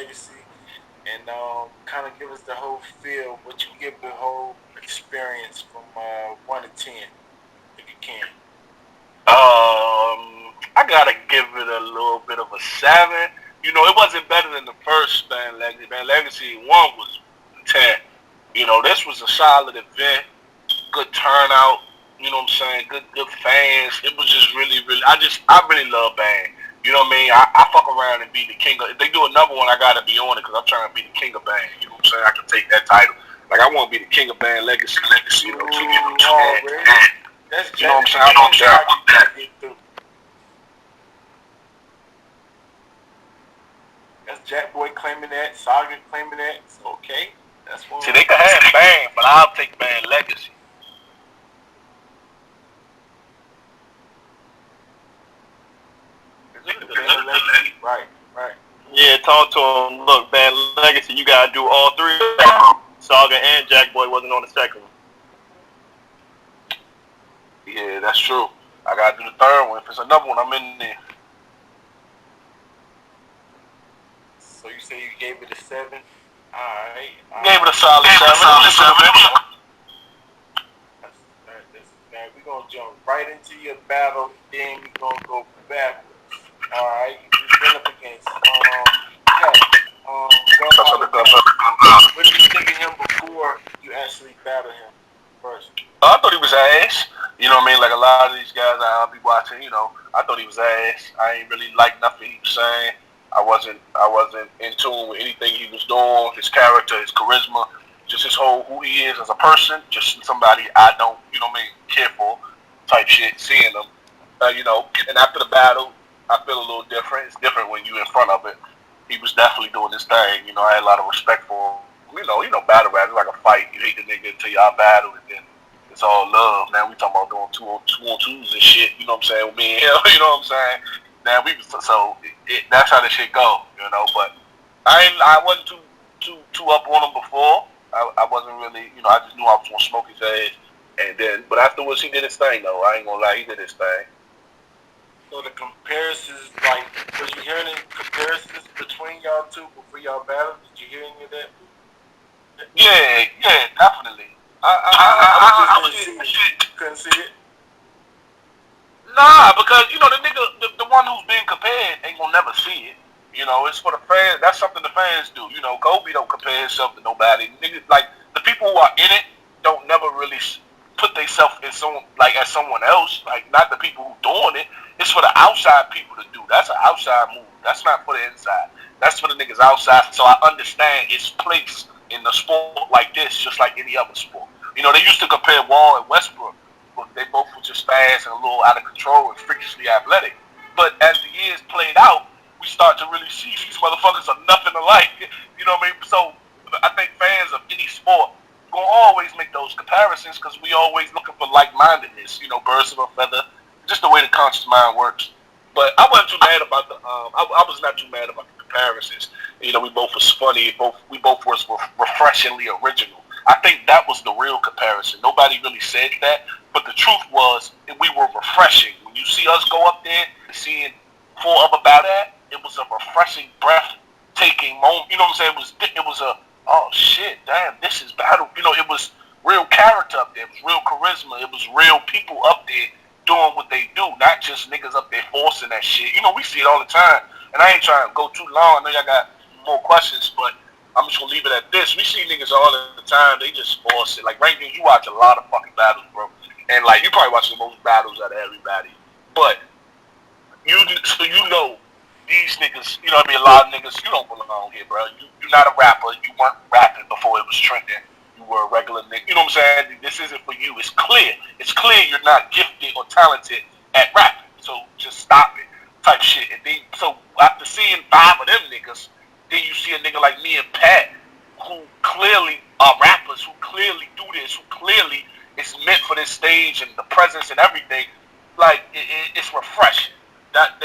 legacy, and kind of give us the whole feel. What you give the whole experience from 1 to 10, if you can. I gotta give it a little bit of a 7. You know, it wasn't better than the first Band Legacy. Band Legacy 1 was 10. You know, this was a solid event, good turnout. You know what I'm saying? Good fans. It was just really. I really love Band. You know what I mean? I fuck around and be the king of. If they do another one, I gotta be on it because I'm trying to be the king of Band. You know what I'm saying? I can take that title. Like I want to be the king of Band Legacy. You know, That's you know what I'm saying? I want that. That's Jack Boy claiming that, Saga claiming that. So, okay, that's one. See, they can have Band, but I'll take Band Legacy. Right, right. Yeah, talk to him. Look, Band Legacy, you gotta do all three. Saga and Jack Boy wasn't on the second one. Yeah, that's true. I gotta do the third one. If it's another one, I'm in there. So you say you gave it a 7? Alright. Gave it a solid 7. We're going to jump right into your battle, then we're going to go backwards. Alright, you've been up against, what did you think of him before you actually battled him first? I thought he was ass. You know what I mean? Like a lot of these guys I'll be watching, you know, I thought he was ass. I ain't really like nothing he was saying. I wasn't in tune with anything he was doing, his character, his charisma, just his whole who he is as a person, just somebody I don't, you know what I mean, care for type shit, seeing him. You know, and after the battle, I feel a little different. It's different when you're in front of it. He was definitely doing his thing. You know, I had a lot of respect for him. You know, battle rap is like a fight. You hate the nigga until y'all battle, and then it's all love. Now we talking about doing two on twos and shit. You know what I'm saying? With me and him, you know what I'm saying? Now that's how this shit go. You know, but I wasn't too up on him before. I wasn't really, you know, I just knew I was gonna smoke his ass. And then, but afterwards, he did his thing though. I ain't gonna lie, he did his thing. So the comparisons, like, was you hearing any comparisons between y'all two before y'all battled? Did you hear any of that? Yeah, definitely. Couldn't see it. Nah, because you know the nigga, the one who's being compared ain't gonna never see it. You know, it's for the fans. That's something the fans do. You know, Kobe don't compare himself to nobody. Niggas, like the people who are in it don't never really put themselves in as someone else. Like not the people who doing it. It's for the outside people to do. That's an outside move. That's not for the inside. That's for the niggas outside. So I understand its place in the sport like this, just like any other sport. You know, they used to compare Wall and Westbrook, but they both were just fast and a little out of control and freakishly athletic. But as the years played out, we start to really see these motherfuckers are nothing alike. You know what I mean? So I think fans of any sport gonna always make those comparisons because we always looking for like-mindedness. You know, birds of a feather, just the way the conscious mind works. But I wasn't too mad about the. I was not too mad about the comparisons. You know, we both was funny. We both was refreshingly original. I think that was the real comparison. Nobody really said that, but the truth was we were refreshing. When you see us go up there and seeing 4 other battle, it was a refreshing, breathtaking moment. You know what I'm saying? It was a oh shit, damn, this is battle. You know, it was real character up there. It was real charisma. It was real people up there doing what they do, not just niggas up there forcing that shit. You know, we see it all the time. And I ain't trying to go too long. I know y'all got more questions, but I'm just gonna leave it at this. We see niggas all the time. They just force it. Like right now, you watch a lot of fucking battles, bro. And like you probably watch the most battles out of everybody. But you know these niggas, you know what I mean? A lot of niggas, you don't belong here, bro. You're not a rapper. You weren't rapping before it was trending. You were a regular nigga. You know what I'm saying? This isn't for you. It's clear. It's clear you're not gifted or talented at rapping. So just stop it, type shit. And then, so after seeing 5 of them niggas, then you see a nigga like me and Pat, who clearly are rappers, who clearly do this, who clearly is meant for this stage and the presence and everything. Like it's refreshing. That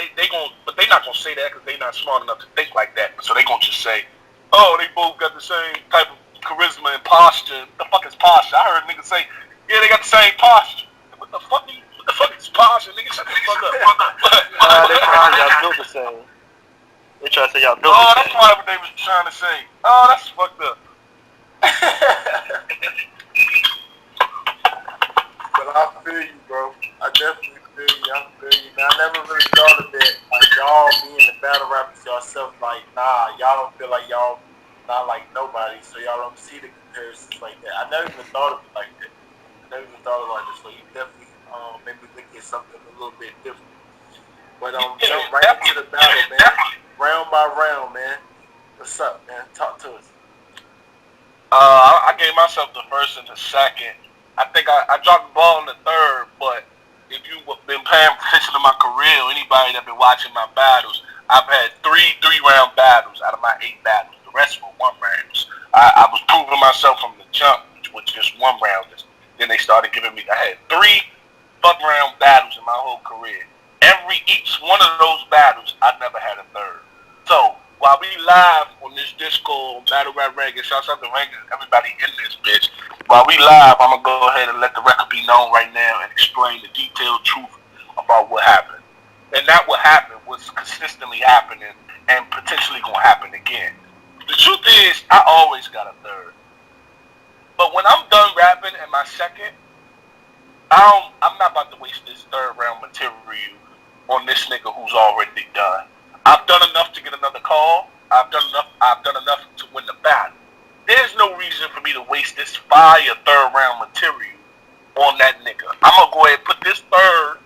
but they not gonna say that because they not smart enough to think like that. So they gonna just say, "Oh, they both got the same type of charisma and posture." The fuck is posture? I heard niggas say, "Yeah, they got the same posture." What the fuck is posture? Niggas shut the fuck up. They probably got built the same. They try to say y'all built Oh, the that's same. probably what they was trying to say. Oh, that's fucked up. But I feel you, bro. I definitely feel you. I feel you, man. I never really thought of that. Like y'all being the battle rappers yourself, like nah, y'all don't feel like y'all not like nobody, so y'all don't see the comparisons like that. I never even thought of it like that. I never even thought of it like this. So you definitely made me look at something a little bit different. But Yeah, jump right into the definitely. battle, Yeah, man. definitely. Round by round, man. What's up, man? Talk to us. I gave myself the first and the second. I think I dropped the ball in the third, but if you've been paying attention to my career, or anybody that been watching my battles, I've had three-round battles out of my 8 battles. The rest were 1 rounds. I was proving myself from the jump, which was just 1 rounders. Then they started giving me. I had 3 fuck round battles in my whole career. Each one of those battles, I never had a third. So while we live on this Discord, Battle Rap Reggae, shouts out to Reggae, everybody in this bitch. While we live, I'm gonna go ahead and let the record be known right now and explain the detailed truth about what happened. And that what happened was consistently happening and potentially gonna happen again. The truth is, I always got a third. But when I'm done rapping in my second, I'm not about to waste this third round material on this nigga who's already done. I've done enough to get another call. I've done enough to win the battle. There's no reason for me to waste this fire third round material on that nigga. I'm gonna go ahead and put this third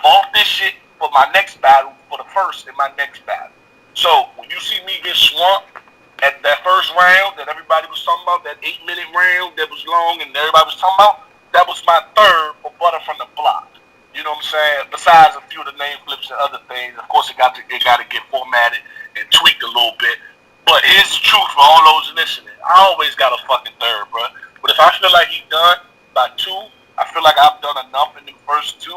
off this shit for my next battle, for the first in my next battle. So when you see me get swamped at that first round that everybody was talking about, that 8 minute round that was long and everybody was talking about, that was my third for Butter from the Block. You know what I'm saying? Besides a few of the name flips and other things, of course it got to get formatted and tweaked a little bit. But here's the truth for all those listening. I always got a fucking third, bro. But if I feel like he done by 2, I feel like I've done enough in the first 2.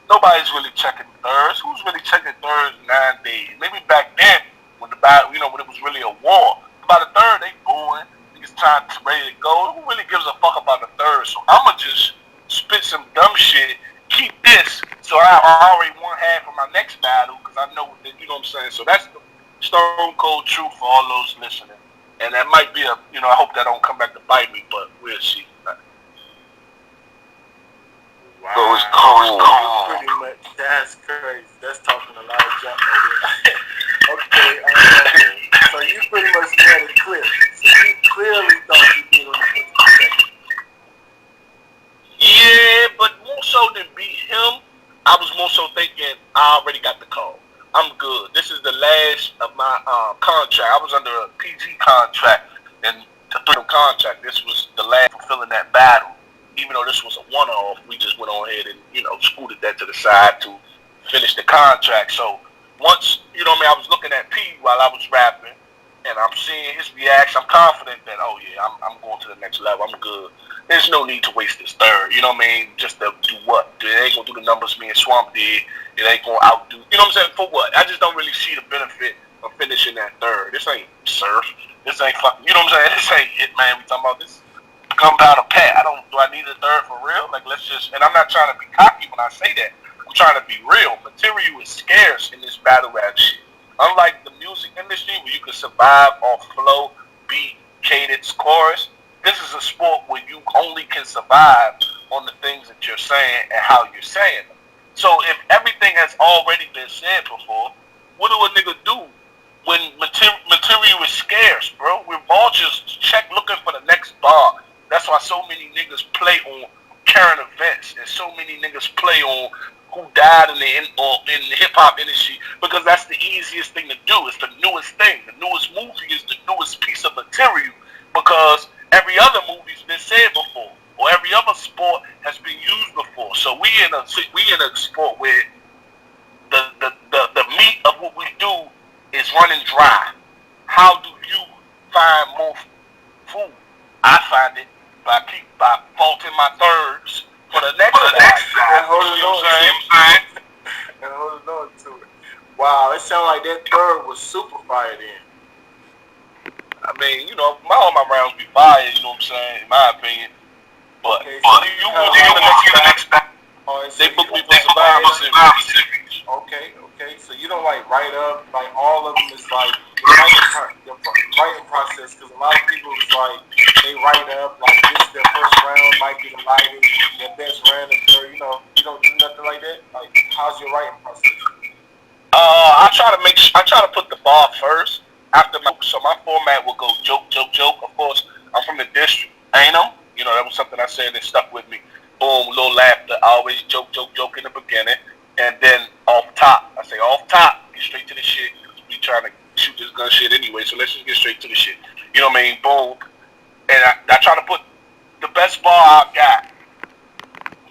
Nobody's really checking thirds. Who's really checking thirds nowadays? Maybe back then when the battle, when it was really a war. By the third, they booing. Niggas trying to ready to go. Who really gives a fuck about the third? So I'ma just spit some dumb shit. Keep this, so I already won half of my next battle because I know that, you know what I'm saying. So that's the stone cold truth for all those listening. And that might be I hope that don't come back to bite me, but we'll see. Wow. So it's cold. Pretty much. That's crazy. That's talking a lot of junk over there. Okay. So you pretty much had a clip. So you clearly thought you did on the 50%. Yeah, but more so than beat him, I was more so thinking I already got the call. I'm good. This is the last of my contract. I was under a PG contract and the freedom contract. This was the last fulfilling that battle. Even though this was a one-off, we just went on ahead and, scooted that to the side to finish the contract. So once, I was looking at P while I was rapping and I'm seeing his reaction. I'm confident that, oh yeah, I'm going to the next level. I'm good. There's no need to waste this third. You know what I mean? Just to do what? It ain't going to do the numbers me and Swamp did. It ain't going to outdo. You know what I'm saying? For what? I just don't really see the benefit of finishing that third. This ain't surf. This ain't fucking, you know what I'm saying? This ain't it, man. We talking about this gunpowder pat. Do I need a third for real? Like, let's just, and I'm not trying to be cocky when I say that. I'm trying to be real. Material is scarce in this battle rap shit. Unlike the music industry where you can survive off flow, beat, cadence, chorus, this is a sport where you only can survive on the things that you're saying and how you're saying them. So if everything has already been said before, what do a nigga do when material is scarce, bro? We're vultures looking for the next bar. That's why so many niggas play on current events and so many niggas play on who died in the hip hop industry, because that's the easiest thing to do. It's the newest thing. The newest movie is the newest piece of material because every other movie's been said before, or every other sport has been used before. So we in a sport where the meat of what we do is running dry. How do you find more food? I find it by faulting my thirds for the next guy. And holding on to it. Wow, it sounds like that third was super fire then. I mean, all my rounds be fire, you know what I'm saying, in my opinion. But Okay, you will get the next battle. They book me for Survivor Series. Okay. So you don't like write up, like all of them is like to be the lightest, your best random, or you don't do nothing like that. Like, how's your writing process? I try to put the bar first after so my format will go joke, joke, joke. Of course, I'm from the district, ain't I? That was something I said that stuck with me. Boom, little laughter. I always joke, joke, joke in the beginning, and then off top, I say off top, get straight to the shit. Cause we trying to shoot this gun shit anyway, so let's just get straight to the shit. You know what I mean? Boom, and I try to put the best bar I got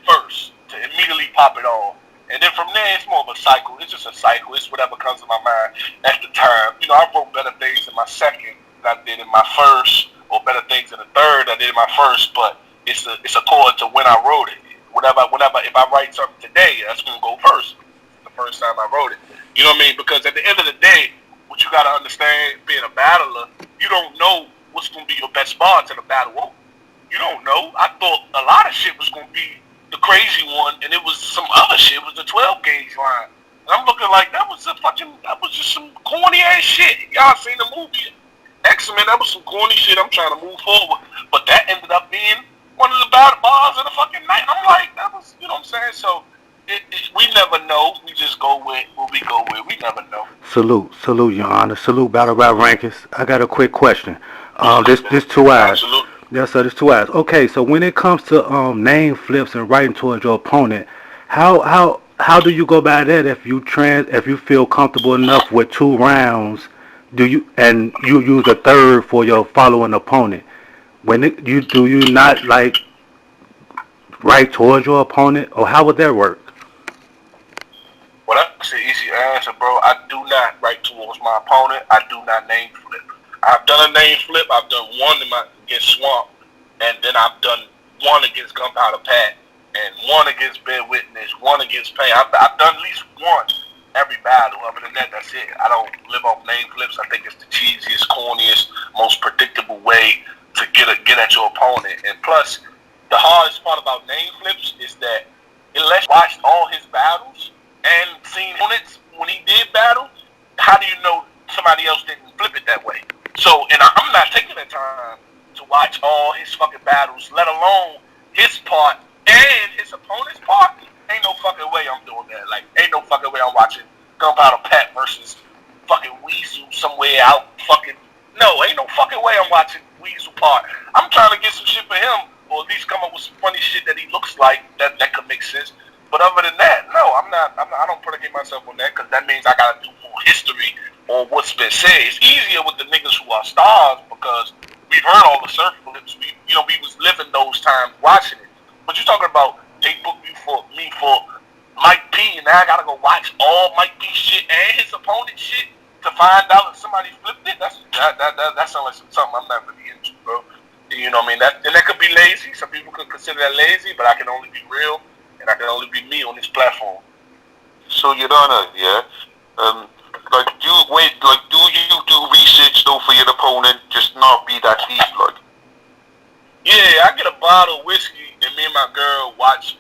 first to immediately pop it on. And then from there, it's more of a cycle. It's just a cycle. It's whatever comes to my mind at the time. I wrote better things in my second than I did in my first, or better things in the third than I did in my first. But it's according to when I wrote it. Whenever, if I write something today, that's gonna go first. The first time I wrote it. You know what I mean? Because at the end of the day, what you gotta understand, being a battler, you don't know what's gonna be your best bar until the battle over. You don't know. I thought a lot of shit was gonna be the crazy one, and it was some other shit. It was the 12 gauge line, and I'm looking like that was just some corny ass shit. Y'all seen the movie X-Men? That was some corny shit. I'm trying to move forward, but that ended up being one of the battle bars of the fucking night. I'm like, that was, what I'm saying. So we never know. We just go with what we go with. We never know. Salute, Your Honor. Salute, Battle Rap Rankings. I got a quick question. This 2 hours. Absolutely. Yes, sir. This 2 hours. Okay, so when it comes to name flips and writing towards your opponent, how do you go about that? If you feel comfortable enough with 2 rounds, do you use a third for your following opponent? Do you not like write towards your opponent, or how would that work? Well, that's an easy answer, bro. I do not write towards my opponent. I do not name flip. I've done a name flip. I've done one against Swamp, and then I've done one against Gunpowder Pat, and one against Bear Witness, one against Payne. I've done at least one every battle. Other than that, that's it. I don't live off name flips. I think it's the cheesiest, corniest, most predictable way to get at your opponent. And plus, the hardest part about name flips is that unless you watched all his battles and seen opponents when he did battle, how do you know somebody else didn't flip it that way? So, and I'm not taking the time to watch all his fucking battles, let alone his part and his opponent's part. Ain't no fucking way I'm doing that. Like, ain't no fucking way I'm watching Gunpowder Pat versus fucking Weasel somewhere out fucking. No, ain't no fucking way I'm watching Weasel part. I'm trying to get some shit for him, or at least come up with some funny shit that he looks like that could make sense. But other than that, no, I don't predicate myself on that, because that means I gotta do more history on what's been said. It's easier with the niggas who are stars, because we've heard all the surf flips. We was living those times watching it. But you're talking about they booked me for Mike P, and now I gotta go watch all Mike P shit and his opponent shit to find out if somebody flipped it. That sounds like something I'm not really into, bro. You know what I mean? That could be lazy. Some people could consider that lazy, but I can only be real, and I can only be me on this platform. So, Your Honor, yeah, do you do research though for your opponent? Just not be that deep, like. Yeah, I get a bottle of whiskey, and me and my girl watch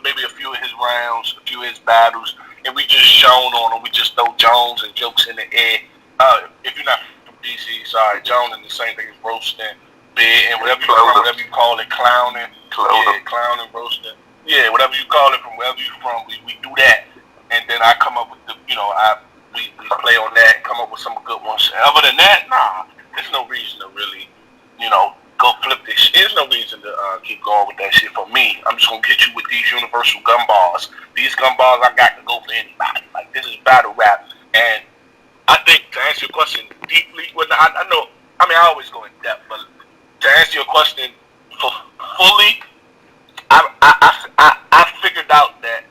maybe a few of his rounds, a few of his battles, and we just shone on him. We just throw Jones and jokes in the air. If you're not from DC, sorry, Jones is the same thing as roasting, bid, and whatever you call it, clowning. Yeah, clowning, roasting. Yeah, whatever you call it from wherever you're from, we do that. And then I come up with we play on that and come up with some good ones. Other than that, nah, there's no reason to really, go flip this shit. There's no reason to keep going with that shit for me. I'm just going to get you with these universal gun bars. These gun bars I got to go for anybody. Like, this is battle rap. And I think, to answer your question deeply, I know, I always go in depth, but to answer your question fully, I figured out that,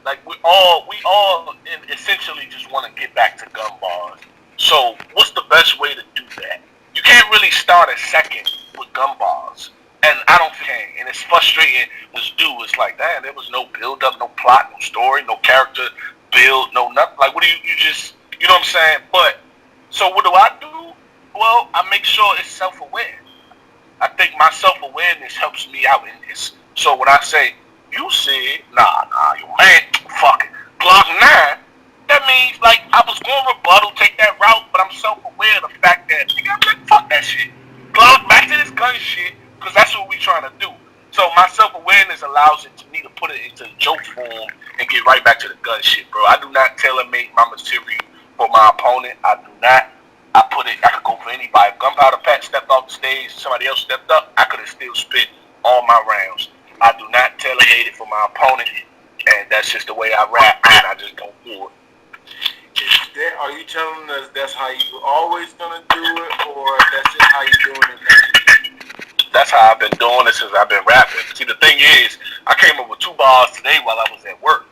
like, we all essentially just want to get back to gun bars. So what's the best way to do that? You can't really start a second with gun bars, and I don't think, and it's frustrating as dude. It's like, damn, there was no build up, no plot, no story, no character build, no nothing. Like, what do you just, you know what I'm saying? But so what do I do? Well, I make sure it's self-aware. I think my self-awareness helps me out in this. So when I say, you said, nah, you man, fuck it, Glock 9, that means, like, I was going to rebuttal, take that route, but I'm self-aware of the fact that, nigga, I'm like, fuck that shit. Glock, back to this gun shit, because that's what we trying to do. So my self-awareness allows it to me to put it into joke form and get right back to the gun shit, bro. I do not tailor-make my material for my opponent. I do not. I could go for anybody. If Gunpowder Pat stepped off the stage, somebody else stepped up, I could have still spit all my rounds. I do not tailor-made it for my opponent, and that's just the way I rap, and I just don't do it. Are you telling us that's how you always gonna do it, or that's just how you doing it now? That's how I've been doing it since I've been rapping. See, the thing is, I came up with 2 bars today while I was at work.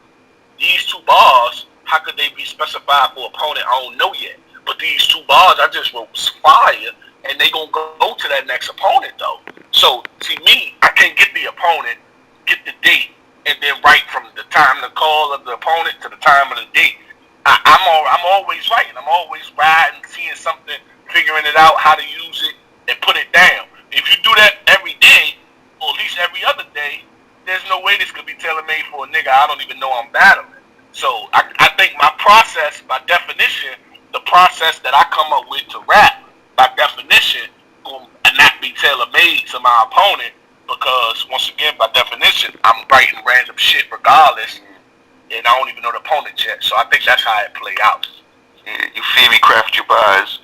These 2 bars, how could they be specified for opponent? I don't know yet. But these 2 bars I just wrote was fire, and they gonna go to that next opponent though. So, see me, I can't get the opponent, get the date, and then write from the time the call of the opponent to the time of the date. I'm always writing. I'm always riding, seeing something, figuring it out, how to use it, and put it down. If you do that every day, or at least every other day, there's no way this could be tailor-made for a nigga I don't even know I'm battling. So I think my process, by definition, the process that I come up with to rap, by definition, will not be tailor-made to my opponent, because, once again, by definition, I'm writing random shit regardless, and I don't even know the opponent yet. So I think that's how it play out. Yeah, you theory craft your bars.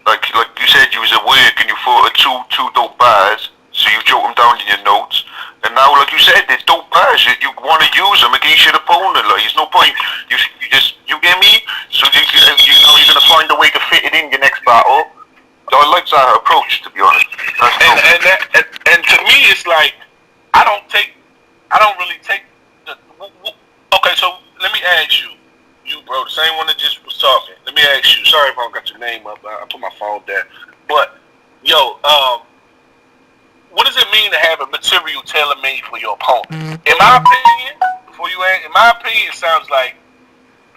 Like you said, you was at work and you thought of two dope bars, so you jot them down in your notes. And now, like you said, they're dope bars. You want to use them against your opponent. Like, there's no point. You get me? So you know you're gonna find a way to fit it in your next battle. I like that approach, to be honest. And to me, it's like I don't really take the. Okay, so let me ask you, bro, the same one that just was talking. Let me ask you. Sorry if I don't got your name up. I put my phone down. But yo, what does it mean to have a material tailor-made for your opponent? In my opinion, it sounds like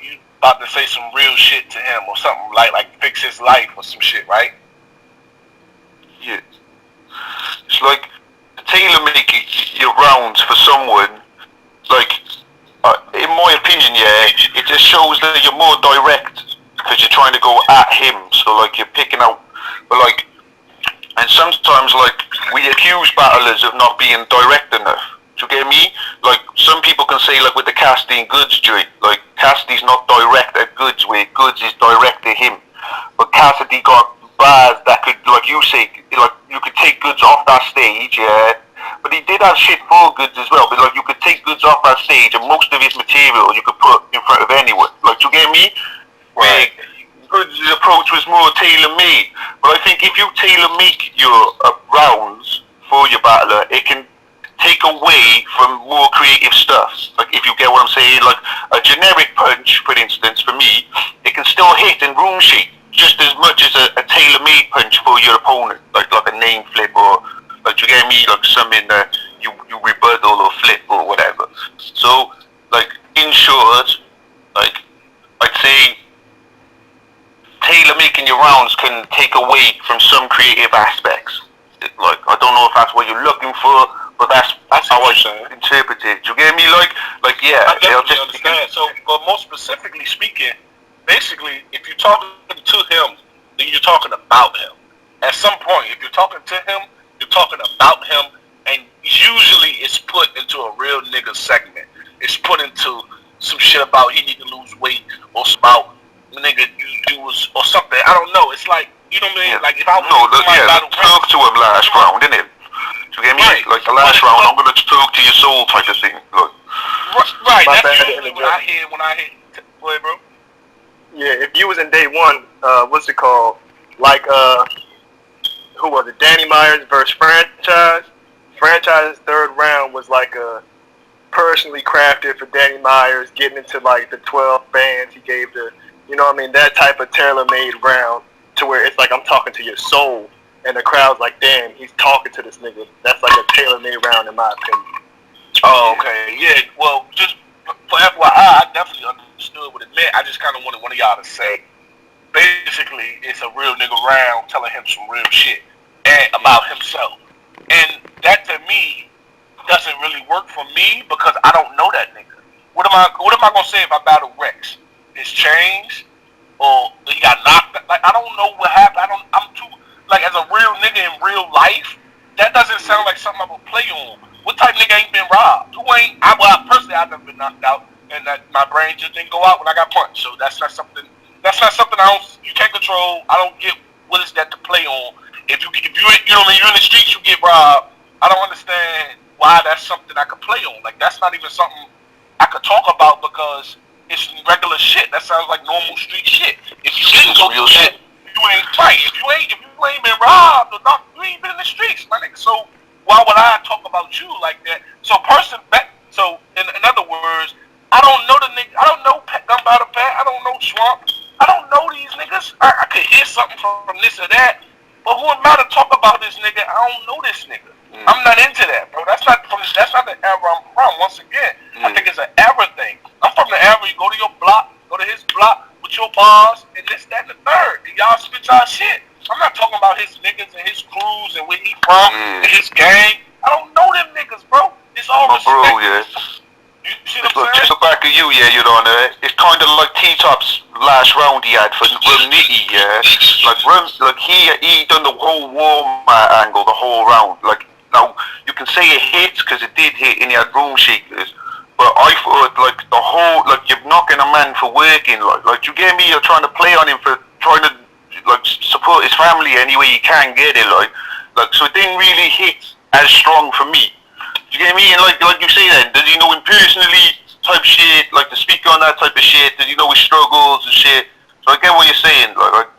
you about to say some real shit to him or something like fix his life or some shit, right? Yeah. It's like tailor-making your rounds for someone. Like, in my opinion, yeah, it just shows that you're more direct because you're trying to go at him. So like you're picking out, but like. And sometimes, like, we accuse battlers of not being direct enough. Do you get me? Like, some people can say, like, with the Cassidy and Goods joint, like, Cassidy's not direct at Goods, where Goods is direct to him. But Cassidy got bars that could, like you say, like, you could take Goods off that stage, yeah. But he did have shit for Goods as well. But, like, you could take Goods off that stage, and most of his material you could put in front of anyone. Like, do you get me? Right. Goods' approach was more tailor-made, but I think if you tailor-make your rounds for your battler, it can take away from more creative stuff. Like, if you get what I'm saying, like a generic punch, for instance, for me, it can still hit in room shape just as much as a tailor-made punch for your opponent, like a name flip or, like, you get me, like something that you rebuttal or flip or whatever. So, like, in short, like, I'd say tailor-making your rounds can take away from some creative aspects. Like, I don't know if that's what you're looking for, but that's how I interpret it. Do you get me? Like yeah. I definitely understand. So, but more specifically speaking, basically, if you're talking to him, then you're talking about him. At some point, if you're talking to him, you're talking about him, and usually it's put into a real nigga segment. It's put into some shit about he need to lose weight, or about nigga you was or something. I don't know. It's like, you know what I mean? Yeah. Like if I was talk to him last round, innit? Do you get me? Right. Like the last round, I'm gonna talk to your soul type of thing. Look. Right. That's usually what I hear when I hear. Go ahead, bro. Yeah, if you was in day one, what's it called? Like who was it? Danny Myers versus Franchise. Franchise's third round was like a personally crafted for Danny Myers, getting into like the 12 bands he gave the, you know what I mean, that type of tailor-made round to where it's like I'm talking to your soul, and the crowd's like, damn, he's talking to this nigga. That's like a tailor-made round in my opinion. Oh, okay. Yeah, well, just for FYI, I definitely understood what it meant. I just kind of wanted one of y'all to say, basically, it's a real nigga round telling him some real shit and about himself. And that, to me, doesn't really work for me because I don't know that nigga. What am I gonna say if I battle Rex? His chains, or he got knocked? Like, I don't know what happened. I'm too, like, as a real nigga in real life, that doesn't sound like something I would play on. What type of nigga ain't been robbed? Who ain't? Personally, I've never been knocked out, and that my brain just didn't go out when I got punched. So that's not something. That's not something you can't control. I don't get what is that to play on. If you when you're in the streets, you get robbed. I don't understand why that's something I could play on. Like, that's not even something I could talk about because it's regular shit. That sounds like normal street shit. If you didn't go through that, you ain't right. If you ain't been robbed or not, you ain't been in the streets, my nigga. So why would I talk about you like that? So in other words, I don't know the nigga. I don't know Gunpowder Pat. I don't know Swamp. I don't know these niggas. I could hear something from this or that. But who am I to talk about this nigga? I don't know this nigga. I'm not into that, bro. That's not the era I'm from. Once again, I think it's an era thing. I'm from the era. You go to your block, go to his block with your bars and this, that, and the third. And y'all spit y'all shit. I'm not talking about his niggas and his crews and where he from and his gang. I don't know them niggas, bro. It's all respect. Bro, yeah. You see what I'm saying? Just back of you, yeah, Your-Honor. It's kind of like T-Top's last round he had for Rum Nitty, yeah. Like he done the whole Walmart angle, the whole round. Like, now you can say it hits because it did hit and he had room shakers. But I thought like the whole you're knocking a man for working, like you get me. You're trying to play on him for trying to support his family any way you can get it, like so it didn't really hit as strong for me. You get me? And like you say that, does he know him personally type shit, like to speak on that type of shit? Does he know his struggles and shit? So I get what you're saying, like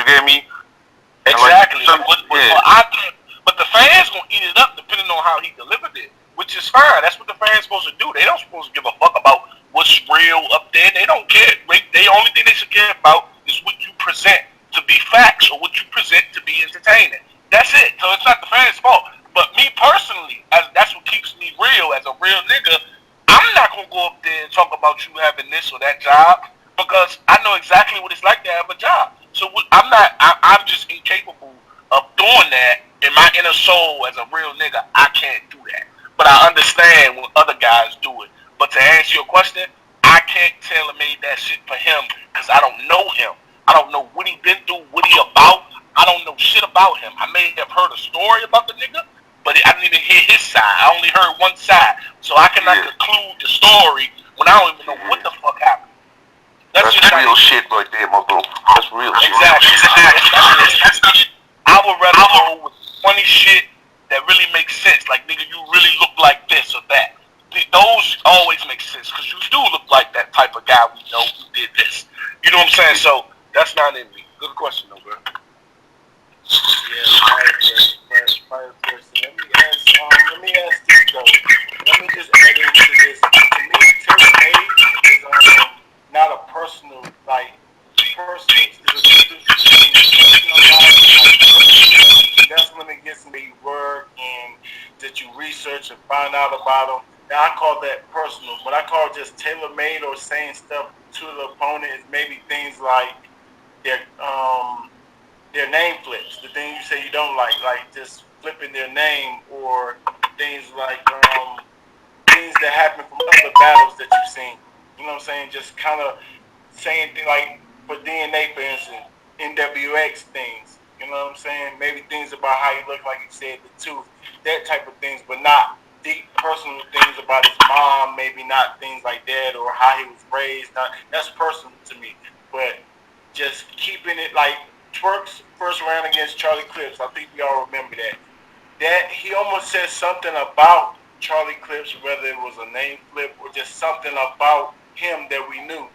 you get me? Exactly. But the fans gonna eat it up depending on how he delivered it, which is fine. That's what the fans supposed to do. They don't supposed to give a fuck about what's real up there. They don't care. The only thing they should care about is what you present to be facts or what you present to be entertaining. That's it. So it's not the fans' fault. But me personally, that's what keeps me real as a real nigga. I'm not gonna go up there and talk about you having this or that job because I know exactly what it's like to have a job. So I'm just incapable of doing that in my inner soul as a real nigga. I can't do that. But I understand when other guys do it. But to answer your question, I can't tailor-made that shit for him because I don't know him. I don't know what he been through, what he about. I don't know shit about him. I may have heard a story about the nigga, but I didn't even hear his side. I only heard one side. So I cannot conclude the story when I don't even know what the fuck happened. That's real shit right there, my bro. That's real shit. Exactly. I would rather go with funny shit that really makes sense. Like, nigga, you really look like this or that. Those always make sense because you do look like that type of guy we know who did this. You know what I'm saying? So that's not in me. Good question, though, bro. Yeah, fire person. Let me ask this though. Let me just add into this. To me, tailor-made is not a personal that's when it gets me work and that you research and find out about them. Now I call that personal. What I call just tailor-made or saying stuff to the opponent is maybe things like their name flips, the things you say you don't like just flipping their name, or things like things that happen from other battles that you've seen. You know what I'm saying? Just kind of saying things like, for DNA, for instance, NWX things. You know what I'm saying? Maybe things about how you look, like you said, the tooth, that type of things, but not deep personal things about his mom, maybe not things like that, or how he was raised. That's personal to me. But just keeping it like Twerk's first round against Charlie Clips, I think we all remember that. That he almost said something about Charlie Clips, whether it was a name flip or just something about him that we knew.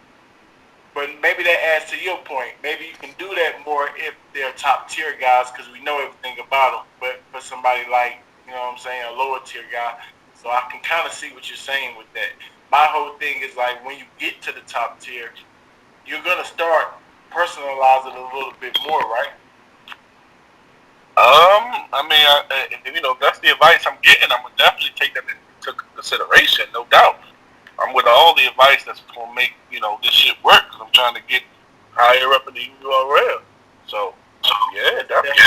But maybe that adds to your point. Maybe you can do that more if they're top tier guys because we know everything about them. But for somebody like, you know what I'm saying, a lower tier guy, so I can kind of see what you're saying with that. My whole thing is like when you get to the top tier, you're going to start personalizing a little bit more, right? I mean, if that's the advice I'm getting, I'm gonna definitely take that into consideration, no doubt. I'm with all the advice that's gonna make this shit work. Cause I'm trying to get higher up in the URL. So yeah, definitely.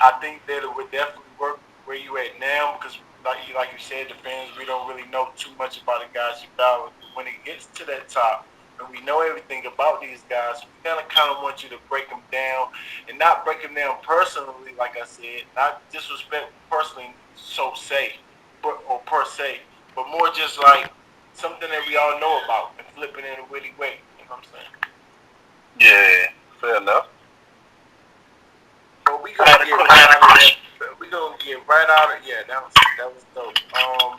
I think that it would definitely work where you at now because, like you said, the fans, we don't really know too much about the guys you battle. When it gets to that top, and we know everything about these guys. We kind of want you to break them down, and not break them down personally, like I said, not disrespect personally, or per se, but more just like something that we all know about and flip it in a witty way. You know what I'm saying? Yeah, fair enough. But we gonna get right out of that. We gonna get right out of that was dope.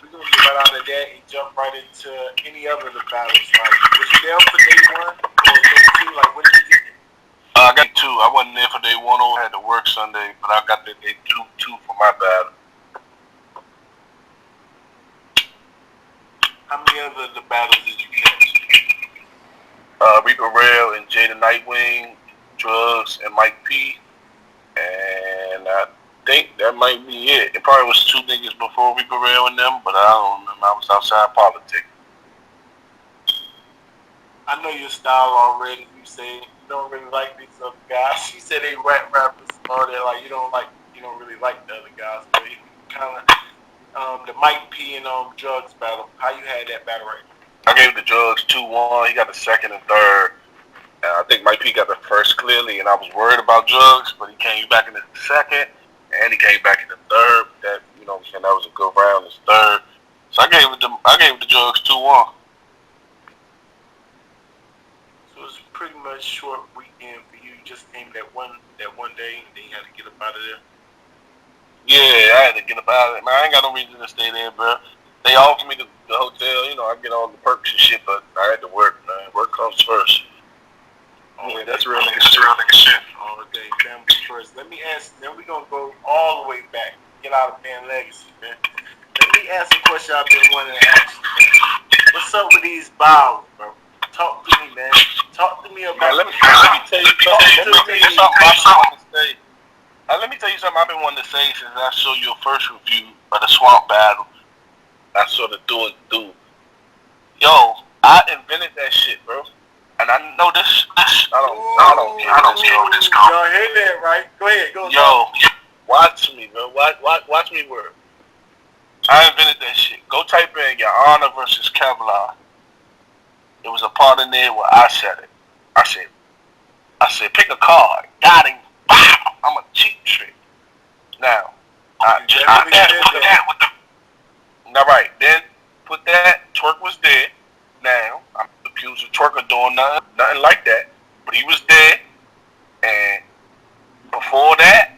We gonna get right out of that and jump right into any other of the battles. Like, was you there for day one or day two? Like, when did you get there? I got two. I wasn't there for day one. I had to work Sunday, but I got there day two for my battle. How many other the battles did you catch? Reaper Rail and Jada Nightwing, Drugs and Mike P. And I think that might be it. It probably was two niggas before Reaper Rail and them, but I don't remember. I was outside politics. I know your style already. You say you don't really like these other guys. You said they rappers or they like you don't really like the other guys, but you kind of the Mike P and Drugs battle. How you had that battle right? I gave the Drugs 2-1. He got the second and third. And I think Mike P got the first clearly, and I was worried about Drugs, but he came back in the second, and he came back in the third. That that was a good round. His third, so I gave the Drugs 2-1. So it's pretty much short weekend for you. You just came that one day, and then you had to get up out of there. Yeah, I had to get up out of it. Man, I ain't got no reason to stay there, bro. They offered me the hotel. I get all the perks and shit, but I had to work, man. Work comes first. Yeah, that's real nigga shit. All day, family first. Let me ask. Then we gonna go all the way back. Get out of Man Legacy, man. Let me ask a question I've been wanting to ask you. What's up with these bows, bro? Talk to me, man. Talk to me about. Man, let me tell you something. Let me tell you something I've been wanting to say since I saw your first review of the Swamp Battle. I saw the do and do. Yo, I invented that shit, bro. And I know this. I don't know this. Y'all hear that, right? Go ahead, go. Yo, watch me, bro. Watch me work. I invented that shit. Go type in Your Honor versus Kevlar. It was a part in there where I said it. I said, pick a card. Got him. Wow. I'm a cheap trick. Now, now right, then put that, Twerk was there. Now, I'm accused of Twerk of doing nothing like that. But he was there. And before that,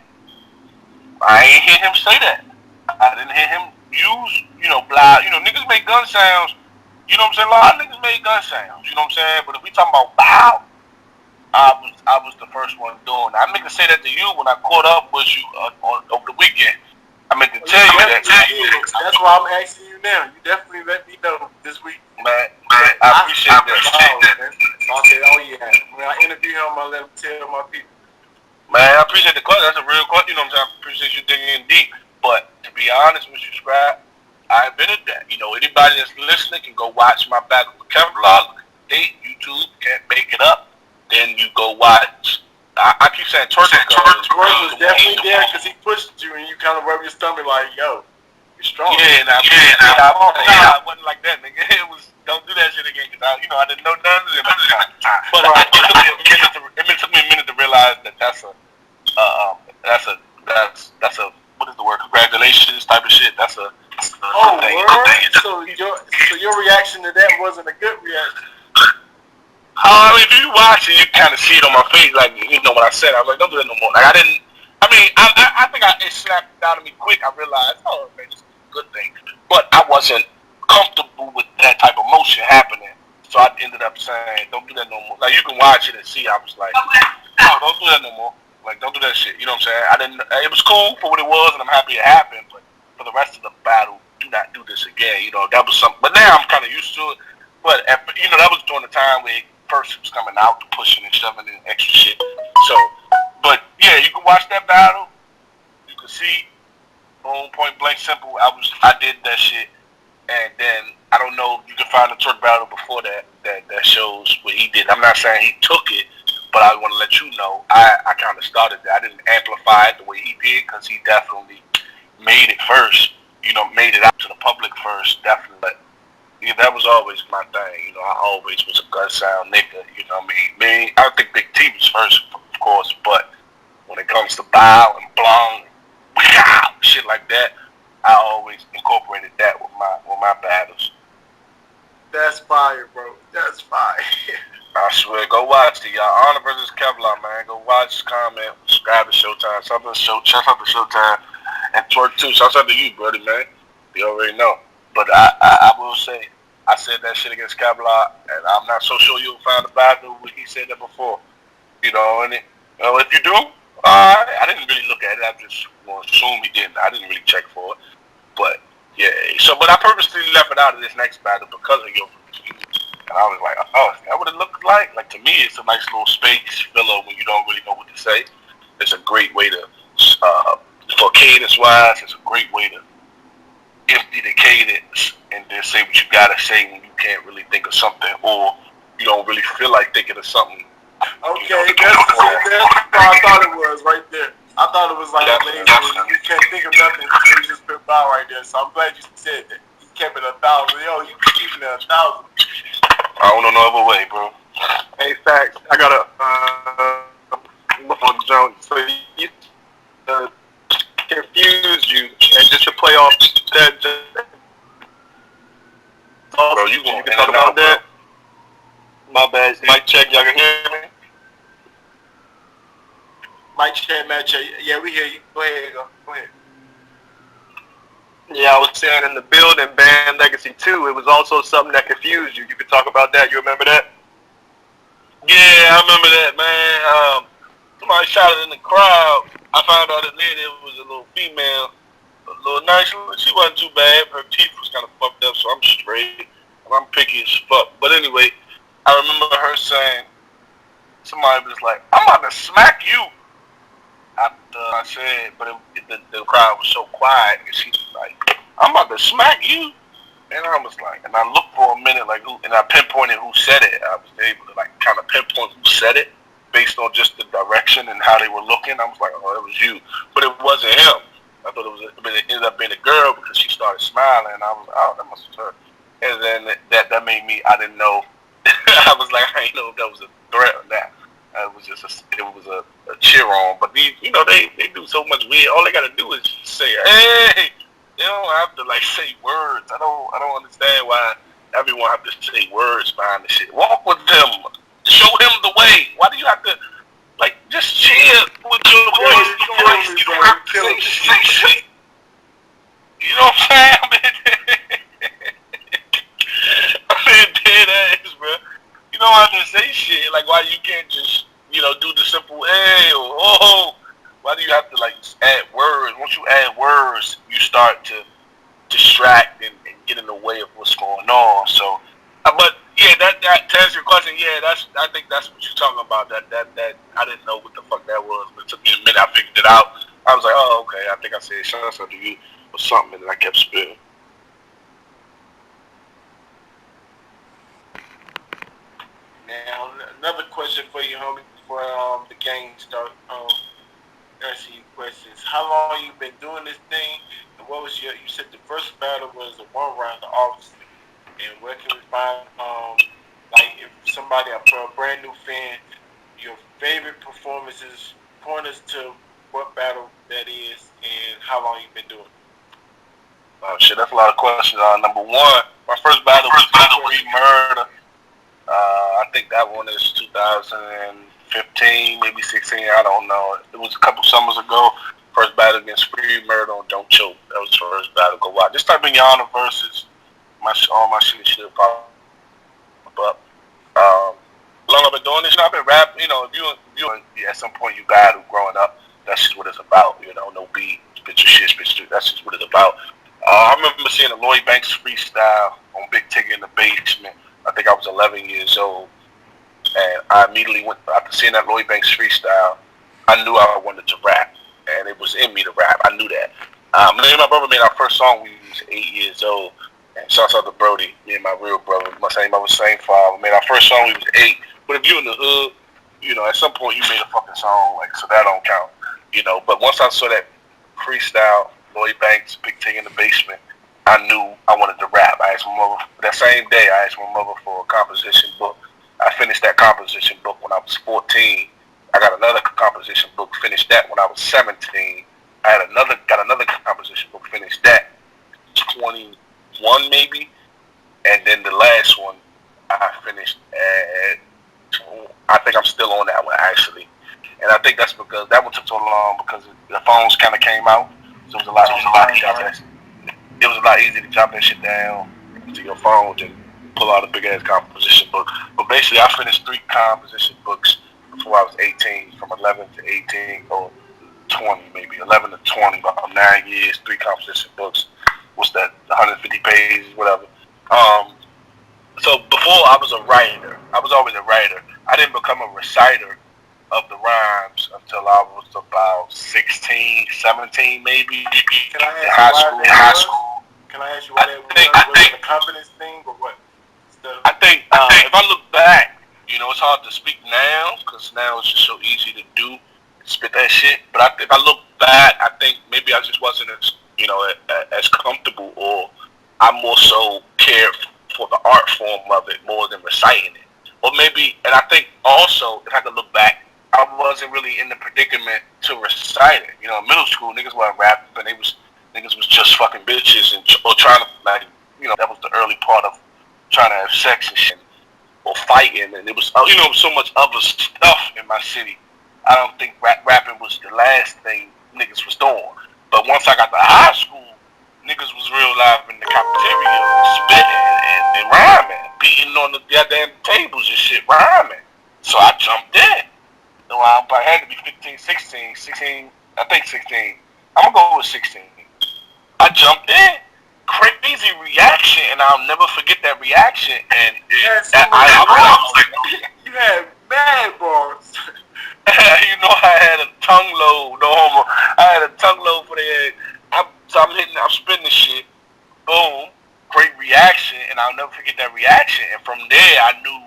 I ain't hear him say that. I didn't hear him use, niggas make gun sounds. You know what I'm saying? A lot of niggas make gun sounds. You know what I'm saying? But if we talking about bow, I was the first one doing that. I meant to say that to you when I caught up with you over the weekend. I meant to tell you that. That's why I'm asking you now. You definitely let me know this week. Man, I appreciate that. Okay, when I interview him, I'll let him tell my people. Man, I appreciate the question. That's a real question. You know what I'm saying? I appreciate you digging in deep. But to be honest with you, Scribe, I invented that. Anybody that's listening can go watch my battle with Kevlar. YouTube can't make it up. Then you go watch. I keep saying Twerk was definitely there because he pushed you and you kind of rubbed your stomach like, yo, you're strong. Yeah, I wasn't like that, nigga. It was, don't do that shit again because I didn't know none of it. But it took me a minute to realize that that's a what is the word? Congratulations type of shit. That's a thing. So your reaction to that wasn't a good reaction. If you watch it, you kind of see it on my face, like, when I said it, I was like, don't do that no more. Like, I think it snapped out of me quick. I realized, oh, man, this is a good thing. But I wasn't comfortable with that type of motion happening. So I ended up saying, don't do that no more. Like, you can watch it and see, I was like, no, don't do that no more. Like, don't do that shit. You know what I'm saying? It was cool for what it was, and I'm happy it happened. But for the rest of the battle, do not do this again. That was something. But now I'm kind of used to it. But, that was during the time where first was coming out, pushing and shoving and extra shit. So, but yeah, you can watch that battle. You can see, boom, point blank, simple. I did that shit, and then I don't know. You can find the Twerk battle before that shows what he did. I'm not saying he took it, but I want to let you know I kind of started that. I didn't amplify it the way he did because he definitely made it first. Made it out to the public first, definitely. Yeah, that was always my thing. You know, I always was a gun sound nigga. You know what I mean? I think Big T was first, of course, but when it comes to bow and blong, shit like that, I always incorporated that with my battles. That's fire, bro. That's fire. I swear, go watch it, y'all. Honor versus Kevlar, man. Go watch, comment, subscribe to Showtime. Shout out to Showtime. And Twerk too. Shout out to you, buddy, man. You already know. But I will say, I said that shit against Kevlar, and I'm not so sure you'll find a battle where he said that before. You know, and if you do, I didn't really look at it. I just assume he didn't. I didn't really check for it. But yeah, but I purposely left it out of this next battle because of your. And I was like, oh, is that what it looked like? Like, to me, it's a nice little space filler when you don't really know what to say. It's a great way to, for cadence-wise, it's a great way to empty the cadence and then say what you gotta say when you can't really think of something or you don't really feel like thinking of something. Okay, that's what I thought it was right there. I thought it was like you can't think of nothing, you just put bow right there. So I'm glad you said that. You kept it 1,000. Yo, you keeping it 1,000. I don't know no other way, bro. Hey, facts. I got a little Jones. So you confuse you, and just to play off that. Bro, you can talk about that? My bad. Mic check. Y'all can hear me? Mic check, Matt check. Yeah, we hear you. Go ahead, go ahead. Yeah, I was saying in the building, Band Legacy 2, it was also something that confused you. You could talk about that. You remember that? Yeah, I remember that, man. Somebody shouted in the crowd. I found out that lady was a little female, a little nice. She wasn't too bad. Her teeth was kind of fucked up, so I'm straight. And I'm picky as fuck. But anyway, I remember her saying, somebody was like, I'm about to smack you. After I said, but the crowd was so quiet, and she was like, I'm about to smack you. And I was like, and I looked for a minute, like, who, and I pinpointed who said it. I was able to, like, kind of pinpoint who said it based on just the direction and how they were looking. I was like, oh, it was you. But it wasn't him. I thought it ended up being a girl because she started smiling. And I was like, oh, that must have her. And then that made me, I didn't know. I was like, I didn't know if that was a threat or not. It was just a cheer on, but these, you know, they do so much weird. All they gotta do is say, hey. They don't have to like say words. I don't understand why everyone have to say words behind the shit. Walk with them, show him the way. Why do you have to like just cheer with your voice? You don't have to say shit. You know what I'm saying? I'm being dead ass, bro. You don't have to say shit. Like, why you can't just, you know, do the simple hey or oh? Why do you have to like add words? Once you add words, you start to distract and get in the way of what's going on. So, but yeah, that to answer your question, yeah, I think that's what you're talking about. That I didn't know what the fuck that was, but it took me a minute. I figured it out. I was like, oh, okay. I think I said something to you or something, and I kept spitting. Now, another question for you, homie, before the game start. Asking you questions. How long you been doing this thing? And what was you said the first battle was a 1-round, obviously. And where can we find, like, if somebody, a brand new fan, your favorite performances, point us to what battle that is and how long you've been doing it? Oh shit, that's a lot of questions. Number one, my first battle was Free Murder. I think that one is 2015, maybe 16. I don't know. It was a couple summers ago. First battle against Free Murder on Don't Choke. That was the first battle. Go watch. Just type in YOURHONOR versus all my shit should pop up. How long I've been doing this? I've been rapping. You know, if you at some point you battle growing up, that's just what it's about. You know, no beat, spit your shit, that's just what it's about. I remember seeing a Lloyd Banks freestyle on Big Tigger in the Basement. I think I was 11 years old. And I immediately went, after seeing that Lloyd Banks freestyle, I knew I wanted to rap. And it was in me to rap. I knew that. Me and my brother made our first song when we was 8 years old. And shouts out to Brody, me and my real brother, my same mother, same father. We made our first song when we was 8. But if you in the hood, you know, at some point you made a fucking song, like, so that don't count. You know, but once I saw that freestyle, Lloyd Banks, Big Tigger in the Basement, I I knew I wanted to rap. I asked my mother that same day. I asked my mother for a composition book. I finished that composition book when I was 14. I got another composition book. Finished that when I was 17. I had got another composition book. Finished that 21 maybe, and then the last one I finished at. I think I'm still on that one actually, and I think that's because that one took so long because the phones kind of came out, so it was a lot easier. It was a lot easier to drop that shit down to your phone than pull out a big ass composition book. But basically, I finished 3 composition books before I was 18, from 11 to 18 or 20, maybe 11 to 20, about 9 years, 3 composition books. What's that? 150 pages, whatever. So before I was a writer, I was always a writer. I didn't become a reciter of the rhymes until I was about 16, 17 maybe. Can I ask in high school. Can I ask you why that was it a confidence thing or what? I think if I look back, you know, it's hard to speak now because now it's just so easy to do, spit that shit. But if I look back, I think maybe I just wasn't as, you know, as comfortable, or I more so cared for the art form of it more than reciting it. Or maybe, and I think also, if I could look back, I wasn't really in the predicament to recite it. You know, in middle school, niggas weren't rapping, but niggas was just fucking bitches or trying to, like, you know, that was the early part of trying to have sex and shit, or fighting, and it was, you know, so much other stuff in my city. I don't think rapping was the last thing niggas was doing. But once I got to high school, niggas was real live in the cafeteria, spitting and rhyming, beating on the goddamn tables and shit, rhyming. So I jumped in. So I had to be 15, 16, I think 16. I'm gonna go with 16. I jumped in. Crazy reaction, and I'll never forget that reaction. And you had mad bars. You know, I had a tongue load. No homo. I had a tongue load for the head. So I'm spinning this shit. Boom. Great reaction, and I'll never forget that reaction. And from there, I knew,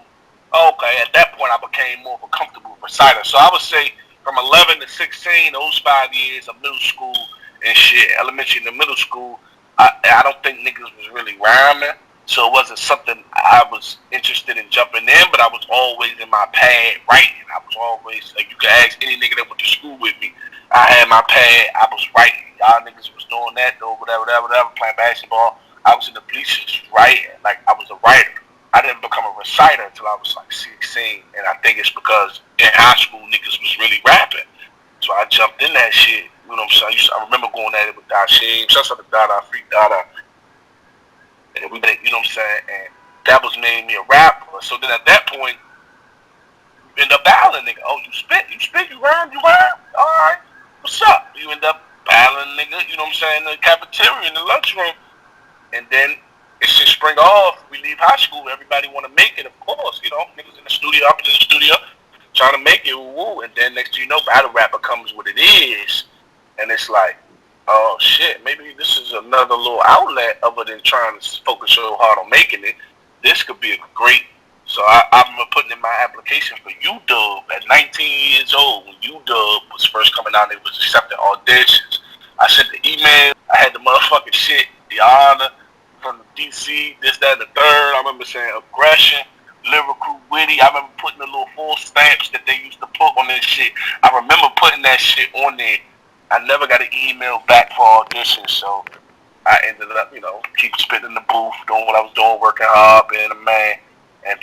okay, at that point, I became more of a comfortable reciter. So I would say from 11 to 16, those 5 years of middle school and shit, elementary and middle school, I don't think niggas was really rhyming. So it wasn't something I was interested in jumping in, but I was always in my pad writing. I was always, like, you can ask any nigga that went to school with me. I had my pad, I was writing. Y'all niggas was doing that, though, whatever, playing basketball. I was in the bleachers writing, like I was a writer. I didn't become a reciter until I was like 16, and I think it's because in high school niggas was really rapping. So I jumped in that shit, you know what I'm saying? I remember going at it with Dashim, shout out to Dada, Free Dada. And we did, you know what I'm saying? And that was made me a rapper. So then at that point, you end up battling, nigga. Oh, you spit, you rhyme, alright, what's up? You end up battling, nigga, you know what I'm saying, in the cafeteria, in the lunchroom. And then it's just spring off, we leave high school, everybody want to make it, of course, you know, niggas in the studio, up in the studio, trying to make it, woo, and then next thing you know, battle rap becomes what it is, and it's like, oh shit, maybe this is another little outlet other than trying to focus so hard on making it. This could be a great, so I'm putting in my application for UW at 19 years old, when UW was first coming out, it was accepting auditions. I sent the email, I had the motherfucking shit, the honor, from DC, this, that, and the third. I remember saying aggression, lyrical, witty. I remember putting the little full stamps that they used to put on this shit. I remember putting that shit on there. I never got an email back for auditions, so I ended up, you know, keep spitting in the booth, doing what I was doing, working hard, being a man. And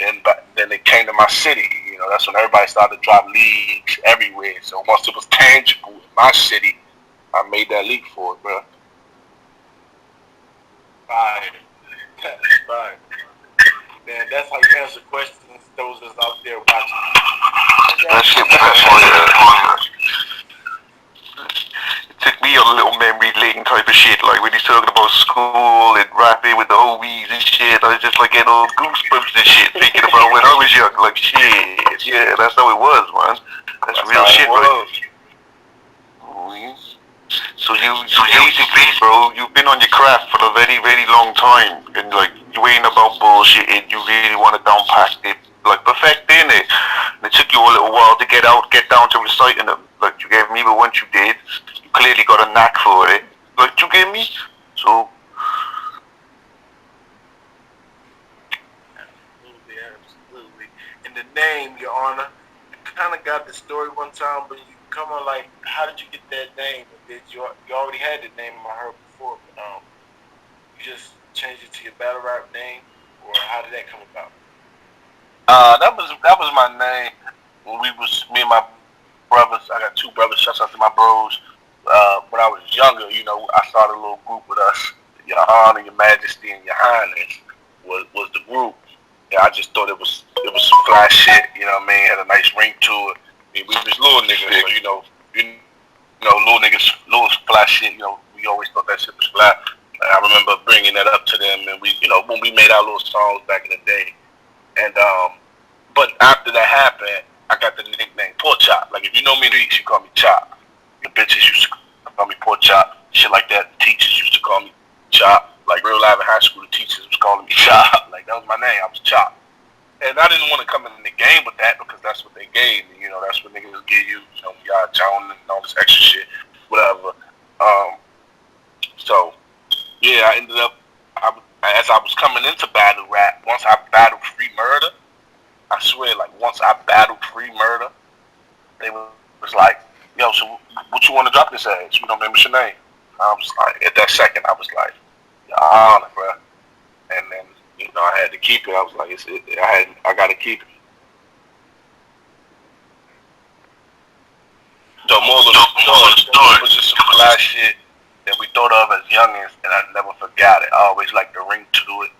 then it came to my city. You know, that's when everybody started to drop leagues everywhere. So once it was tangible in my city, I made that leap for it, bro. Fine. Man, that's how you answer questions, those that's out there watching. That shit, that's it took me on a little memory lane type of shit, like when he's talking about school and rapping with the homies and shit. I was just like getting all goosebumps and shit, thinking about when I was young, like shit, yeah, that's how it was, man. That's real shit, right? So basically, bro, you've been on your craft for a very, very long time, and like you ain't about bullshit. You really want to downpack it, like perfecting it. And it took you a little while to get down to reciting them. Like you gave me, but once you did, you clearly got a knack for it. Like you gave me. So absolutely. And the name, Your Honor, you kind of got the story one time, but you come on like, how did you get that name? Did you already had the name I heard before, but you just changed it to your battle rap name, or how did that come about? That was my name when we was me and my brothers. I got two brothers. Shouts out to my bros. When I was younger, I started a little group with us. Your Honor, Your Majesty, and Your Highness was the group. Yeah, I just thought it was some fly shit. You know what I mean? Had a nice ring to it. We was little niggas, so little niggas, little fly shit. We always thought that shit was fly. And I remember bringing that up to them, and we, when we made our little songs back in the day. And but after that happened, I got the nickname Pork Chop. Like if you know me in the streets, you call me Chop. The bitches used to call me Pork Chop, shit like that. The teachers used to call me Chop. Like real live in high school, the teachers was calling me Chop. Like that was my name. I was Chop. And I didn't want to come in the game with that because that's what they gave me. That's what niggas give you. Y'all Jones and all this extra shit, whatever. So yeah, I ended up. As I was coming into battle rap, once I battled Free Murder, I swear, like once I battled Free Murder, they was like, "Yo, so what you want to drop this as? You know, what's your name?" I was like, at that second, I was like, "Your Honor, bro." And then I had to keep it. I was like, I got to keep it. So more of the story was just some fly shit that we thought of as youngins, and I never forgot it. I always liked the ring to it.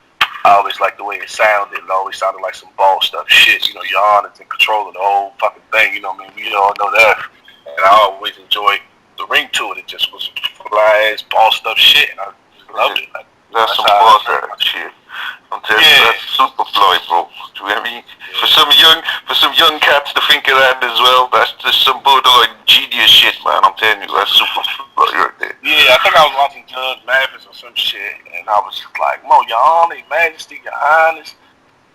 I always liked the way it sounded. It always sounded like some ball stuff shit. Your Honor's in control of the whole fucking thing. We all know that. And I always enjoyed the ring to it. It just was fly ass ball stuff shit, and I just loved it. That's some ball stuff shit. I'm telling you, that's super fly, bro. Do you know what I mean? For some young cats to think of that as well, that's just some borderline genius shit, man. I'm telling you, that's super fly right there. Yeah, I think I was watching Judge Mathis or some shit, and I was like, Your Honor, Your Majesty, Your Highness.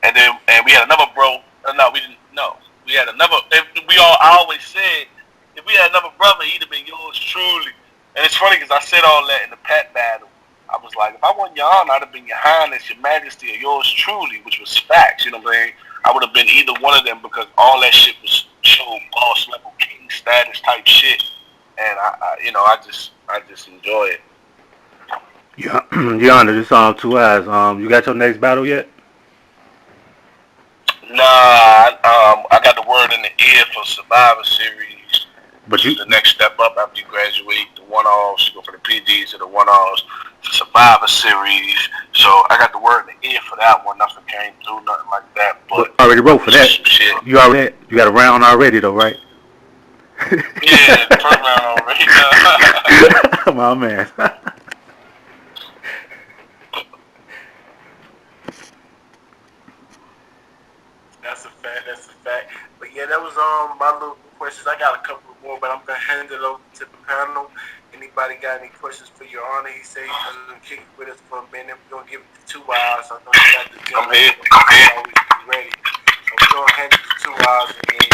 And we had another bro. No, we didn't. No, we had another. I always said, if we had another brother, he'd have been yours truly. And it's funny because I said all that in the Pat battle. I was like, if I wasn't Your Honor, I'd have been Your Highness, Your Majesty, or yours truly, which was facts. You know what I'm saying? I would have been either one of them because all that shit was show boss level king status type shit, and I just enjoy it. Yeah, Your Honor, this 2 Eyes. You got your next battle yet? Nah, I got the word in the ear for Survivor Series. But the next step up after you graduate, the one-offs, you go for the PGs to the one-offs, to Survivor Series. So I got the word in the ear for that one. Nothing came through, nothing like that. But already wrote for that. Shit. You got a round already though, right? Yeah, the first round already. My man. That's a fact. That's a fact. But yeah, that was my little questions. I got a couple more, but I'm gonna hand it over to the panel. Anybody got any questions for Your Honor? He said he's gonna kick it with us for a minute. We're gonna give it to 2 Eyes. I know you got the I'm here. Always be ready. So we're gonna hand it to 2 Eyes, and then